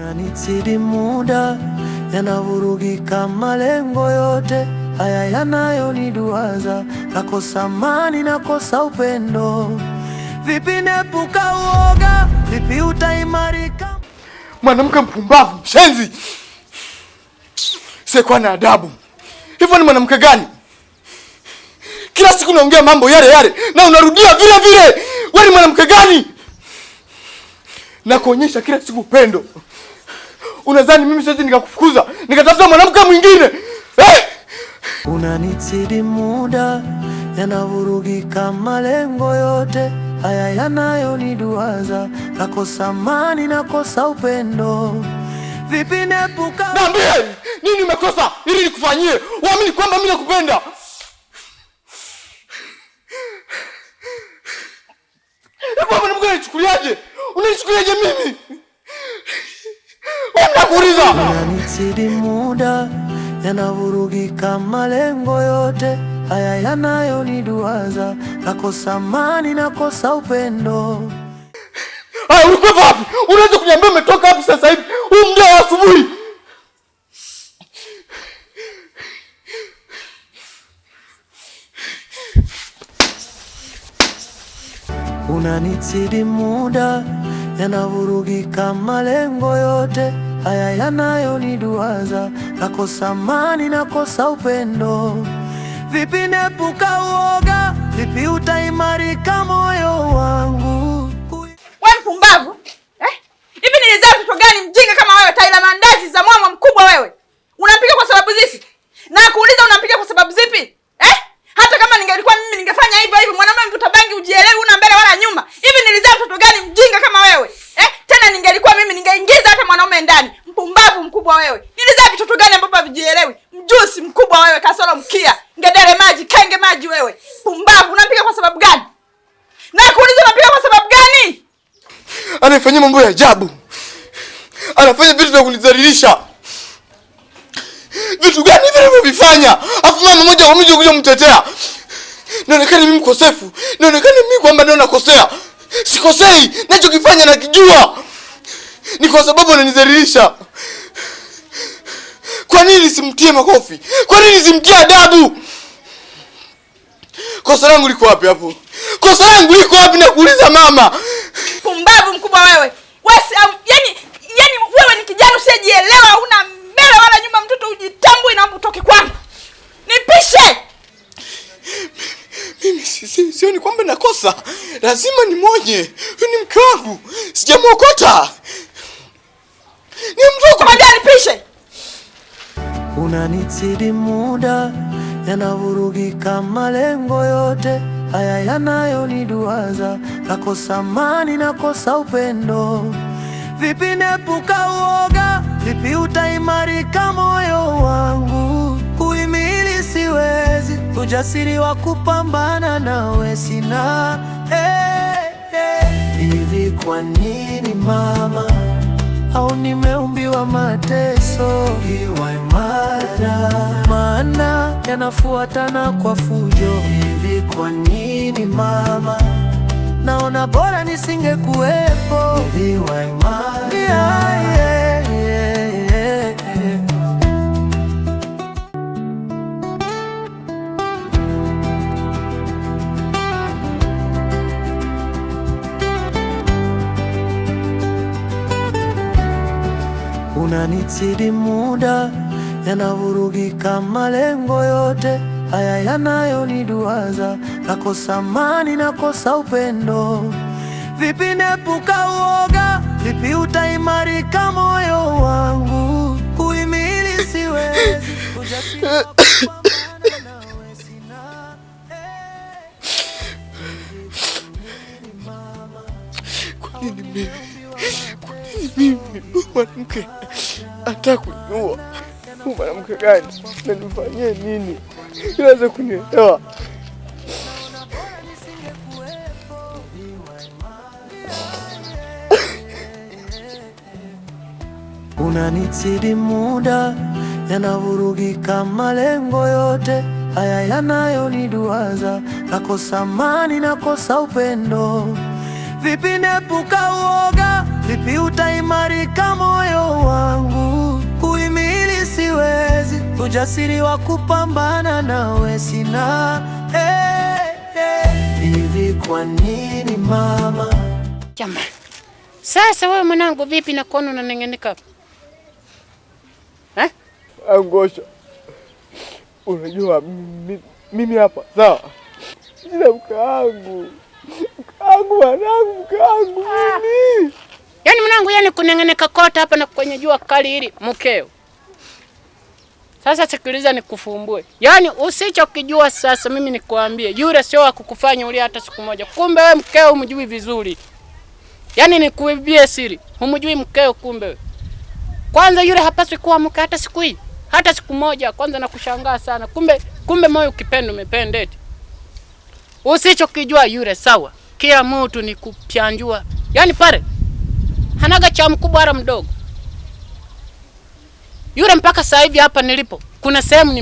Unanizidi muda, yanavurugika malengo yote haya yanayoniduaza. Nakosa amani, nakosa upendo. Vipi nepuka uoga, vipi utaimarika? Mwanamke mpumbavu, mshenzi, sikuwa na adabu. Hivyo ni mwanamke gani? Kila siku unaongea mambo yale yale na unarudia vile vile. Wewe ni mwanamke gani? Na kuonyesha kila siku upendo. Unadhani mimi siwezi nikakufukuza nikatafuta mwanamke mwingine? Unanizidi muda, yanavurugika malengo yote haya yanayoniduaza. Nakosa amani, nakosa upendo. Vipi nepuka? Niambie, nini umekosa ili nikufanyie uamini kwamba mimi nakupenda? Hebu mwanamke unanichukuliaje? Unanichukuliaje mimi? Unakuuliza. Unanizidi muda, yanavurugika malengo yote haya yanayoniduaza. Nakosa amani, nakosa upendo. Ulikuwa wapi? Unaweza kuniambia umetoka wapi sasa hivi? Huu muda wa asubuhi. Unanizidi muda, yanavurugika malengo yote haya yanayoniduaza. Nakosa amani, nakosa upendo. Vipi nepuka uoga, vipi utaimarika moyo wangu? Wewe mpumbavu, hivi nilizaa mtoto gani mjinga kama wewe? Taila mandazi za mwamwa mkubwa wewe. Unampiga kwa sababu zipi? Na kuuliza unampiga kwa sababu zipi? Hata kama ningelikuwa mimi ningefanya hivyo hivyo. Mwanamume mvuta bangi ujielewi, una mbele wala nyuma. Hivi nilizaa mtoto gani mjinga kama wewe? Tena ningelikuwa mimi ningeingiza hata mwanaume ndani. Mpumbavu mkubwa wewe. Nilizaa vitoto gani ambavyo havijielewi? Mjusi mkubwa wewe, kasoro mkia. Ngedere maji, kenge maji wewe. Pumbavu, unampiga kwa sababu gani? Na kuuliza unampiga kwa sababu gani? Anafanya mambo ya ajabu. Anafanya vitu vya kunidhalilisha. Vitu gani hivi anavyofanya? Afu mama mmoja kwa mmoja kuja kumtetea. Naonekana mimi mkosefu. Naonekana mimi kwamba ndio nakosea. Sikosei, ninachokifanya nakijua. Ni kwa sababu ananidhalilisha. Kwa nini simtie makofi? Kwa nini simtie adabu? Kosa langu liko wapi hapo? Kosa langu liko wapi nakuuliza mama? Pumbavu mkubwa wewe. Wewe yani wewe ni kijana usiyejielewa, una mbele wala nyuma, mtoto ujitambui na utoke kwangu. Nipishe. Mimi sioni kwamba nakosa. Lazima nimonye. Huyu ni mke wangu. Sijamwokota. Ni mtoko. Kwambia nipishe. Unanizidi muda, yanavurugika malengo yote haya yanayoniduaza. Nakosa amani, nakosa upendo. Vipi nepuka uoga, vipi utaimarika moyo wangu? Kuhimili siwezi, ujasiri wa kupambana nawe sina. Hivi kwa nini mama, au nimeumbiwa mateso? Iwa imara, maana yanafuatana kwa fujo. Hivi kwa nini mama, naona bora nisingekuwepo. Hivi wa imara, Unanizidi muda, yanavurugika malengo yote haya yanayoniduaza. Nakosa amani, nakosa upendo. Vipi nepuka uoga, vipi utaimarika moyo wangu? Kuhimili siwezi, ujasiri wa kupambana nawe sina. Kwa nini mimi mwanamke ataka kuniua? Mwanamke gani? Nanifanyia nini? Unaweza kunielewa? Unanizidi muda, yanavurugika malengo yote haya yanayoniduaza. Nakosa amani, nakosa upendo. Vipi nepuka uoga, vipi utaimarika moyo ujasiri wa kupambana nawe sina. Hivi kwa nini mama? Jamba. Sasa wewe mwanangu vipi na kono unanengeneka? Angosha. Unajua mimi hapa sawa. Sina mke wangu. Mke wangu mimi. Yaani mwanangu, yani kunengeneka kota hapa na kwenye jua kali hili mkeo. Sasa sikiliza nikufumbue. Yaani usichokijua sasa mimi nikuambie, yule sio wa kukufanya uli hata siku moja. Kumbe wewe mkeo umjui vizuri. Yaani nikuibie siri. Humjui mkeo kumbe wewe. Kwanza yule hapaswi kuwa mke hata siku hii. Hata siku moja. Kwanza nakushangaa sana. Kumbe moyo ukipenda umependa eti. Usichokijua yule sawa. Kila mtu ni kupyanjua. Yaani pale hanaga cha mkubwa wala mdogo. Yule mpaka sasa hivi hapa nilipo, kuna sehemu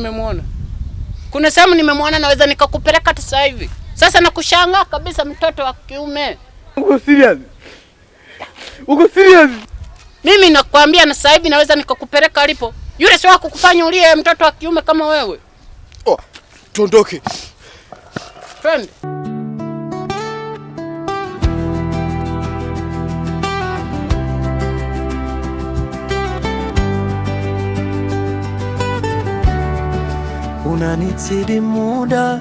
nimemuona naweza nikakupeleka hata sasa hivi. Sasa nakushangaa kabisa mtoto wa kiume. Uko serious? Mimi nakwambia na sasa hivi naweza nikakupeleka alipo. Yule sio kukufanya ulie mtoto wa kiume kama wewe. Oh, tuondoke. Twende. Unanizidi muda,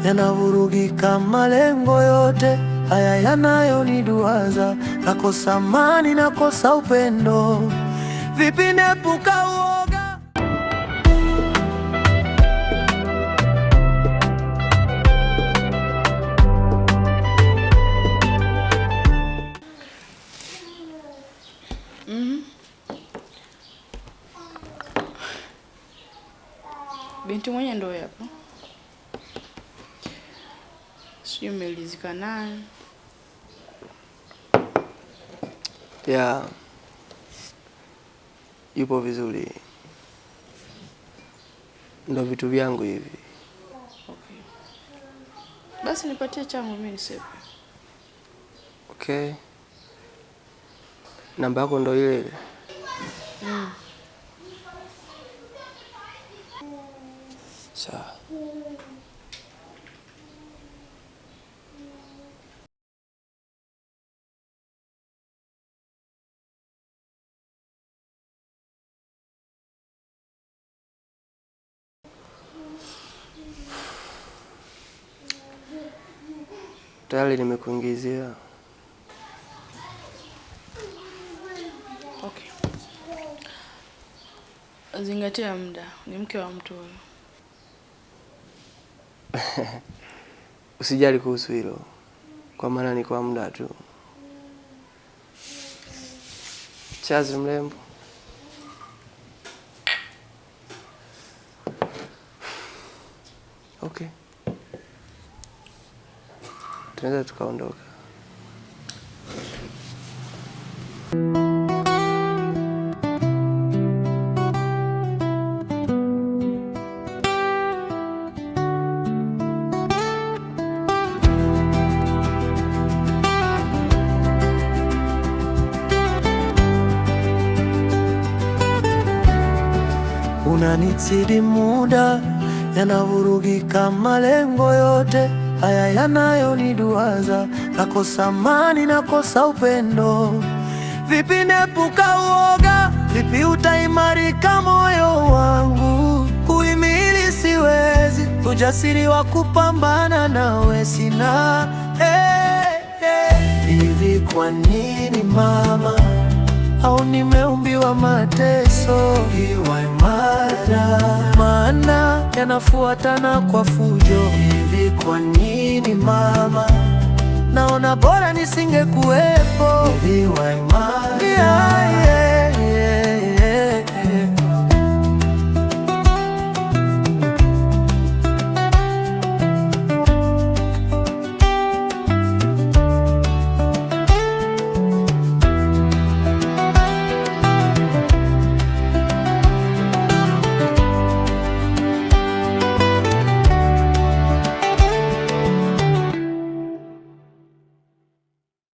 yanavurugika malengo yote, haya yanayoniduaza, nakosa amani, nakosa upendo, vipi nepuka uoga? Binti mwenye ndo hapo. Sio umelizika naye. Ya. Yupo vizuri. Ndo vitu vyangu hivi. Okay. Basi nipatie changu mimi nisepe. Okay. Namba yako ndo ile ile. Sawa. Tayari nimekuingizia. Okay. Zingatia muda, ni mke wa mtu huyo. Usijali kuhusu hilo. Kwa maana ni kwa muda tu. Chazi mrembo. Okay. Tunaweza tukaondoka. Unanizidi muda, yanavurugika malengo yote, haya yanayoniduaza, nakosa amani, nakosa upendo, vipi nepuka uoga? Vipi utaimarika moyo wangu? Kuhimili siwezi, ujasiri wa kupambana nawe sina. Hivi kwa nini mama? Au nimeumbiwa mateso? Iwa imara, maana yanafuatana kwa fujo. Hivi kwa nini mama? Naona bora nisingekuwepo. Iwa imara.